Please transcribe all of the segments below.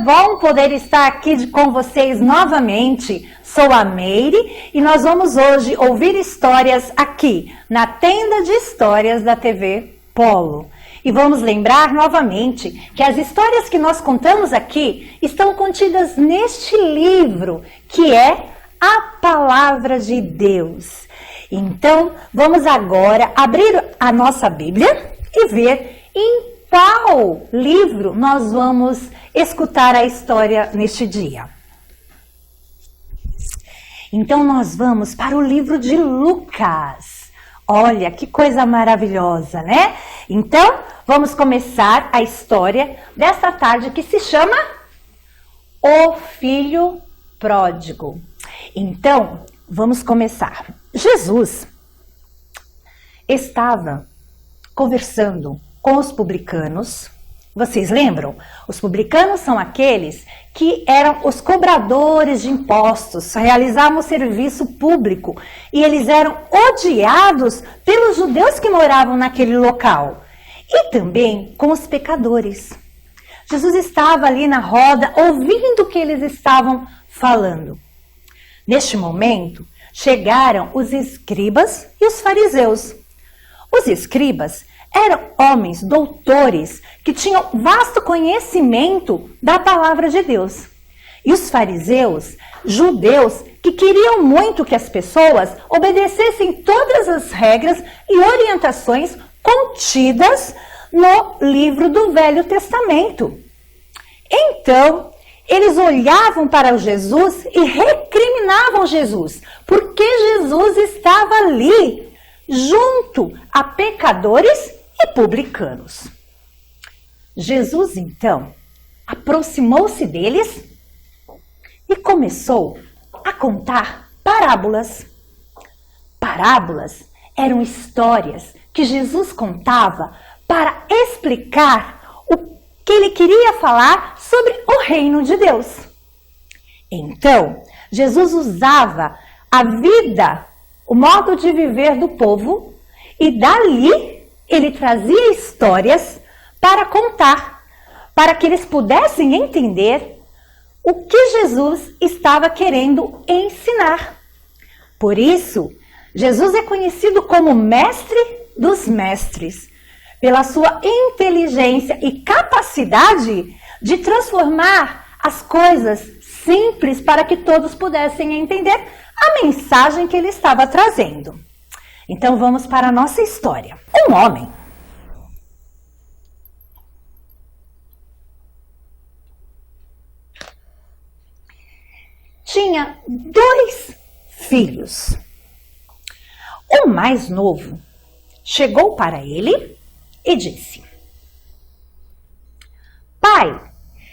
bom poder estar aqui com vocês novamente. Sou a Meire e nós vamos hoje ouvir histórias aqui na Tenda de Histórias da TV Polo. E vamos lembrar novamente que as histórias que nós contamos aqui estão contidas neste livro, que é a Palavra de Deus. Então, vamos agora abrir a nossa Bíblia e ver em qual livro nós vamos escutar a história neste dia. Então, nós vamos para o livro de Lucas. Olha, que coisa maravilhosa, né? Então, vamos começar a história desta tarde que se chama O Filho Pródigo. Então, vamos começar. Jesus estava conversando com os publicanos. Vocês lembram? Os publicanos são aqueles que eram os cobradores de impostos, realizavam serviço público e eles eram odiados pelos judeus que moravam naquele local e também com os pecadores. Jesus estava ali na roda ouvindo o que eles estavam falando. Neste momento, chegaram os escribas e os fariseus. Os escribas eram homens doutores que tinham vasto conhecimento da palavra de Deus. E os fariseus, judeus, que queriam muito que as pessoas obedecessem todas as regras e orientações contidas no livro do Velho Testamento. Então, eles olhavam para Jesus e recriminavam Jesus, porque Jesus estava ali, junto a pecadores e publicanos. Jesus, então, aproximou-se deles e começou a contar parábolas. Parábolas eram histórias que Jesus contava para explicar o que ele queria falar sobre o reino de Deus. Então, Jesus usava a vida, o modo de viver do povo, e dali ele trazia histórias para contar, para que eles pudessem entender o que Jesus estava querendo ensinar. Por isso, Jesus é conhecido como Mestre dos Mestres, pela sua inteligência e capacidade de transformar as coisas simples para que todos pudessem entender a mensagem que ele estava trazendo. Então vamos para a nossa história. Um homem tinha 2 filhos. O mais novo chegou para ele e disse: Pai,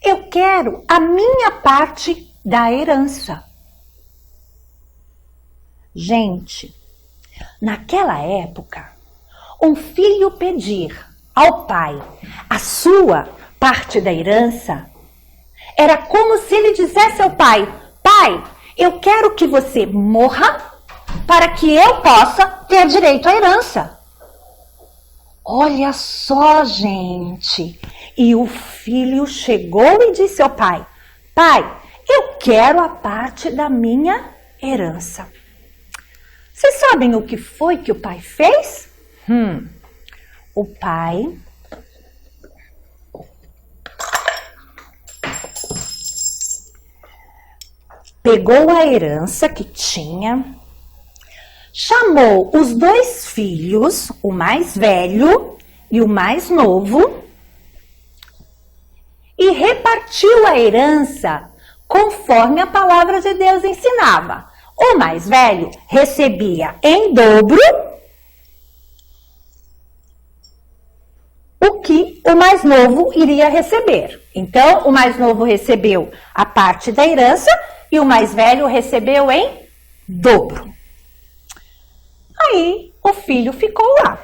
eu quero a minha parte da herança. Gente, naquela época, um filho pedir ao pai a sua parte da herança era como se ele dissesse ao pai: Pai, eu quero que você morra para que eu possa ter direito à herança. Olha só, gente. E o filho chegou e disse ao pai: Pai, eu quero a parte da minha herança. Vocês sabem o que foi que o pai fez? O pai pegou a herança que tinha, chamou os 2 filhos, o mais velho e o mais novo, e repartiu a herança conforme a palavra de Deus ensinava. O mais velho recebia em dobro o que o mais novo iria receber. Então, o mais novo recebeu a parte da herança e o mais velho recebeu em dobro. Aí, o filho ficou lá.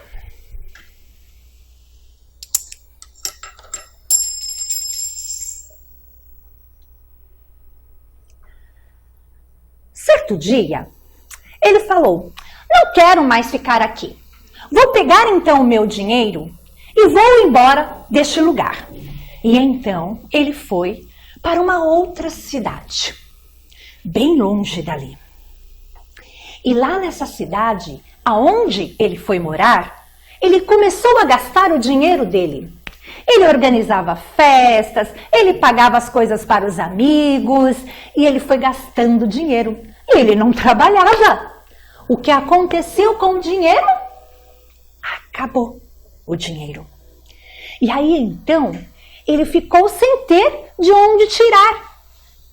Certo dia, ele falou: não quero mais ficar aqui. Vou pegar então o meu dinheiro e vou embora deste lugar. E então ele foi para uma outra cidade, bem longe dali. E lá nessa cidade, aonde ele foi morar, ele começou a gastar o dinheiro dele. Ele organizava festas, ele pagava as coisas para os amigos e ele foi gastando dinheiro. E ele não trabalhava. O que aconteceu com o dinheiro? Acabou o dinheiro. E aí então, ele ficou sem ter de onde tirar,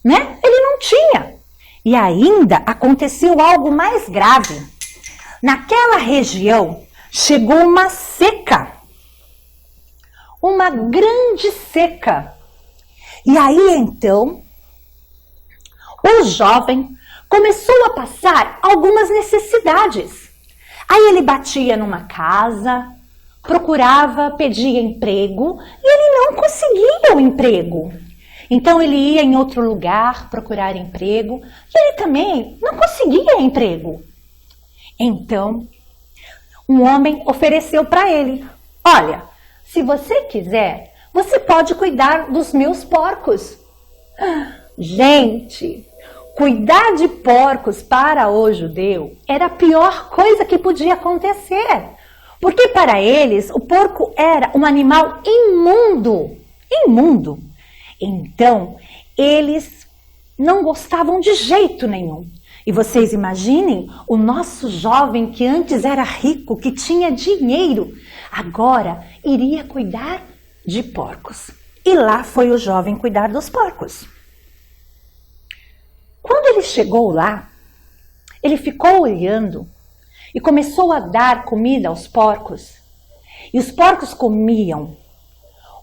né? Ele não tinha. E ainda aconteceu algo mais grave. Naquela região chegou uma seca. Uma grande seca. E aí então, o jovem começou a passar algumas necessidades. Aí ele batia numa casa, procurava, pedia emprego e ele não conseguia o emprego. Então ele ia em outro lugar procurar emprego e ele também não conseguia emprego. Então, um homem ofereceu para ele: olha, se você quiser, você pode cuidar dos meus porcos. Gente, cuidar de porcos para o judeu era a pior coisa que podia acontecer. Porque para eles o porco era um animal imundo. Imundo. Então, eles não gostavam de jeito nenhum. E vocês imaginem o nosso jovem que antes era rico, que tinha dinheiro, agora iria cuidar de porcos. E lá foi o jovem cuidar dos porcos. Quando ele chegou lá, ele ficou olhando e começou a dar comida aos porcos. E os porcos comiam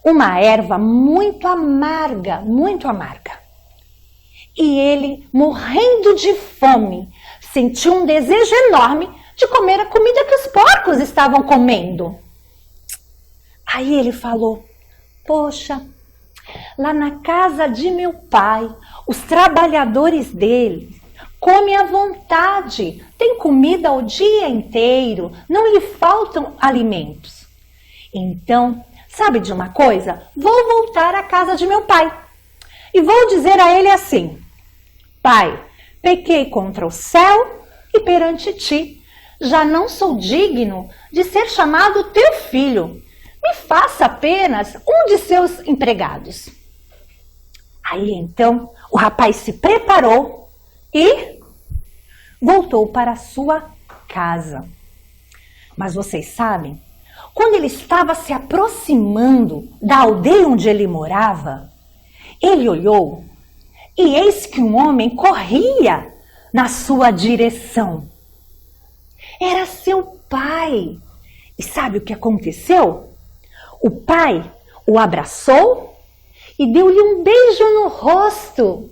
uma erva muito amarga, muito amarga. E ele, morrendo de fome, sentiu um desejo enorme de comer a comida que os porcos estavam comendo. Aí ele falou: poxa, lá na casa de meu pai, os trabalhadores dele comem à vontade, tem comida o dia inteiro, não lhe faltam alimentos. Então, sabe de uma coisa? Vou voltar à casa de meu pai e vou dizer a ele assim: pai, pequei contra o céu e perante ti, já não sou digno de ser chamado teu filho. Me faça apenas um de seus empregados. Aí então o rapaz se preparou e voltou para a sua casa. Mas vocês sabem, quando ele estava se aproximando da aldeia onde ele morava, ele olhou e eis que um homem corria na sua direção. Era seu pai. E sabe o que aconteceu? O pai o abraçou e deu-lhe um beijo no rosto.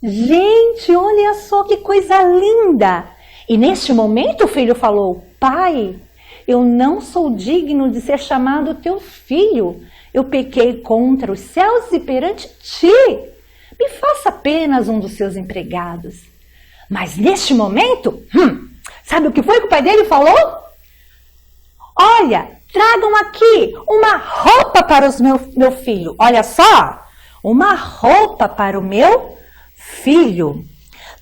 Gente, olha só que coisa linda! E neste momento o filho falou: pai, eu não sou digno de ser chamado teu filho. Eu pequei contra os céus e perante ti. Me faça apenas um dos seus empregados. Mas neste momento, sabe o que foi que o pai dele falou? Olha, tragam aqui uma roupa para meu filho. Olha só, uma roupa para o meu filho.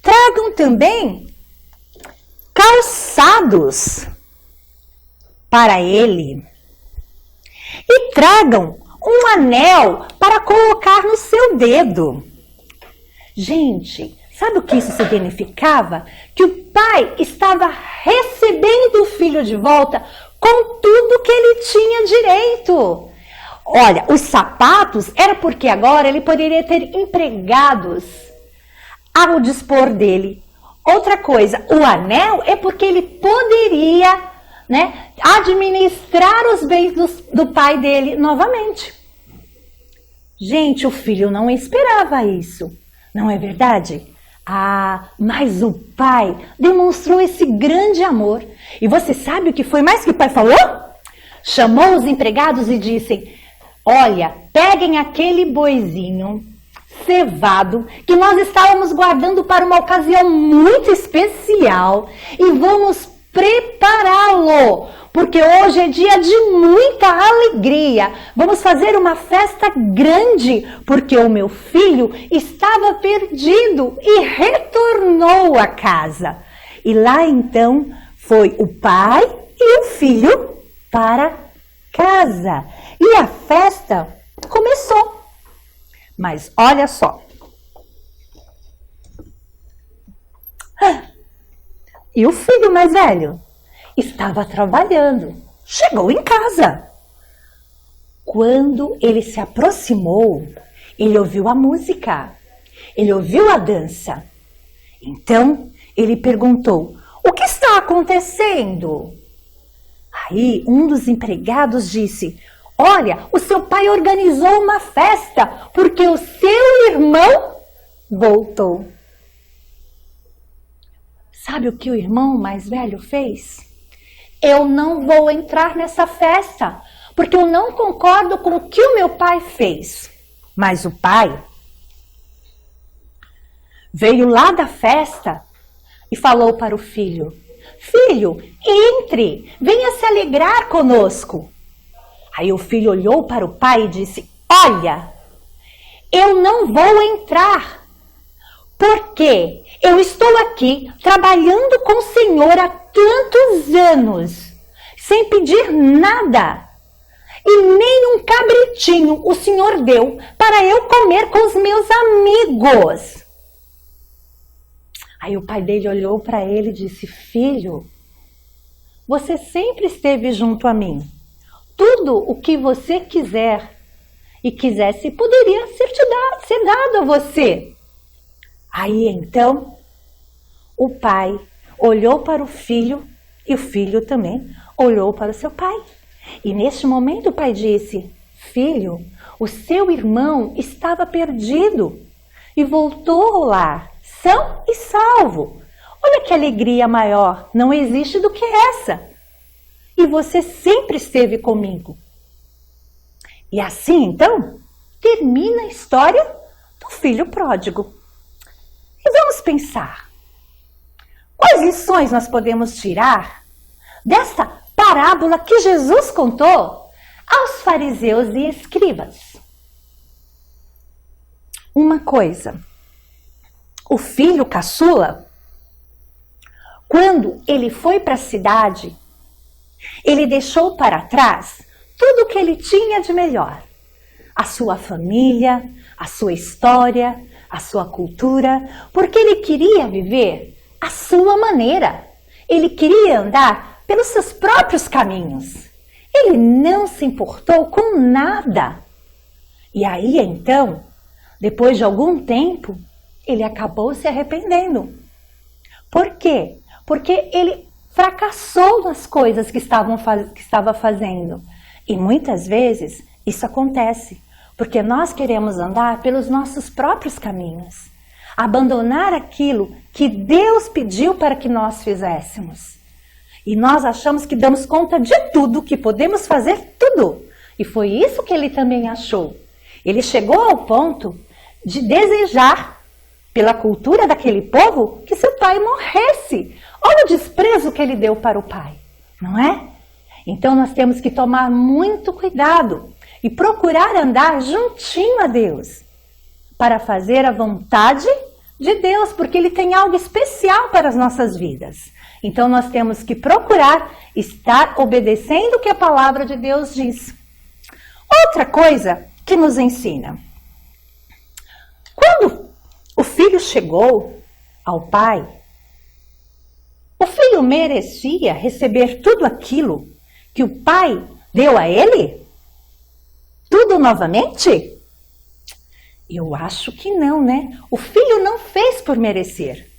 Tragam também calçados para ele. E tragam um anel para colocar no seu dedo. Gente, sabe o que isso significava? Que o pai estava recebendo o filho de volta com tudo que ele tinha direito. Olha, os sapatos era porque agora ele poderia ter empregados ao dispor dele. Outra coisa, o anel é porque ele poderia, administrar os bens do pai dele novamente. Gente, o filho não esperava isso, não é verdade? Mas o pai demonstrou esse grande amor. E você sabe o que foi mais que o pai falou? Chamou os empregados e disse: olha, peguem aquele boizinho cevado que nós estávamos guardando para uma ocasião muito especial e vamos prepará-lo, porque hoje é dia de muita alegria. Vamos fazer uma festa grande, porque o meu filho estava perdido e retornou à casa. E lá então foi o pai e o filho para casa. E a festa começou. Mas olha só. E o filho mais velho estava trabalhando. Chegou em casa. Quando ele se aproximou, ele ouviu a música. Ele ouviu a dança. Então, ele perguntou: o que está acontecendo? Aí, um dos empregados disse: olha, o seu pai organizou uma festa porque o seu irmão voltou. Sabe o que o irmão mais velho fez? Eu não vou entrar nessa festa, porque eu não concordo com o que o meu pai fez. Mas o pai veio lá da festa e falou para o filho: filho, entre, venha se alegrar conosco. Aí o filho olhou para o pai e disse: olha, eu não vou entrar, porque eu estou aqui trabalhando com o Senhor há tantos anos, sem pedir nada. E nem um cabritinho o Senhor deu para eu comer com os meus amigos. Aí o pai dele olhou para ele e disse: filho, você sempre esteve junto a mim. Tudo o que você quiser e quisesse poderia ser dado a você. Aí então o pai olhou para o filho e o filho também olhou para o seu pai. E neste momento o pai disse: filho, o seu irmão estava perdido e voltou ao lar, são e salvo. Olha que alegria maior não existe do que essa. E você sempre esteve comigo. E assim então termina a história do filho pródigo. E vamos pensar: quais lições nós podemos tirar desta parábola que Jesus contou aos fariseus e escribas? Uma coisa: o filho caçula, quando ele foi para a cidade, ele deixou para trás tudo o que ele tinha de melhor. A sua família, a sua história, a sua cultura, porque ele queria viver a sua maneira. Ele queria andar pelos seus próprios caminhos. Ele não se importou com nada. E aí, então, depois de algum tempo, ele acabou se arrependendo. Por quê? Porque ele fracassou nas coisas que estava fazendo. E muitas vezes isso acontece porque nós queremos andar pelos nossos próprios caminhos, abandonar aquilo que Deus pediu para que nós fizéssemos. E nós achamos que damos conta de tudo, que podemos fazer tudo. E foi isso que ele também achou. Ele chegou ao ponto de desejar, pela cultura daquele povo, que seu pai morresse. Olha o desprezo que ele deu para o pai, não é? Então nós temos que tomar muito cuidado e procurar andar juntinho a Deus, para fazer a vontade de Deus, porque Ele tem algo especial para as nossas vidas. Então nós temos que procurar estar obedecendo o que a palavra de Deus diz. Outra coisa que nos ensina: quando o filho chegou ao pai, o filho merecia receber tudo aquilo que o pai deu a ele? Tudo novamente? Eu acho que não, né? O filho não fez por merecer.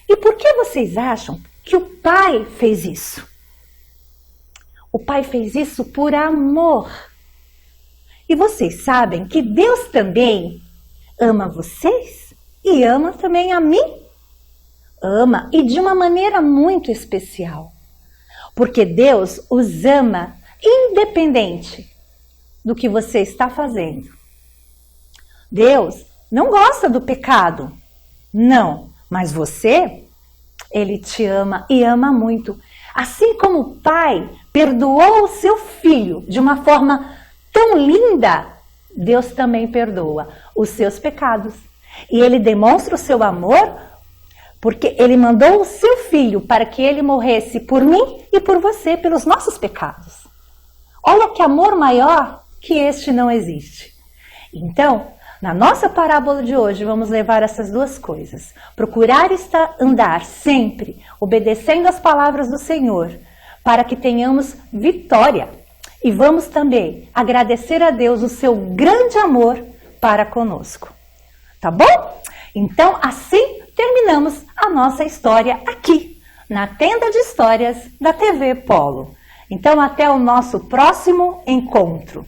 E por que vocês acham que o pai fez isso? O pai fez isso por amor. E vocês sabem que Deus também ama vocês e ama também a mim. Ama, e de uma maneira muito especial. Porque Deus os ama independente do que você está fazendo. Deus não gosta do pecado, não, mas você, Ele te ama e ama muito. Assim como o Pai perdoou o seu filho de uma forma tão linda, Deus também perdoa os seus pecados. E Ele demonstra o seu amor porque Ele mandou o seu filho para que Ele morresse por mim e por você, pelos nossos pecados. Olha que amor maior que este não existe. Então, na nossa parábola de hoje, vamos levar essas duas coisas. Procurar andar sempre obedecendo as palavras do Senhor, para que tenhamos vitória. E vamos também agradecer a Deus o seu grande amor para conosco. Tá bom? Então, assim terminamos a nossa história aqui, na Tenda de Histórias da TV Polo. Então, até o nosso próximo encontro.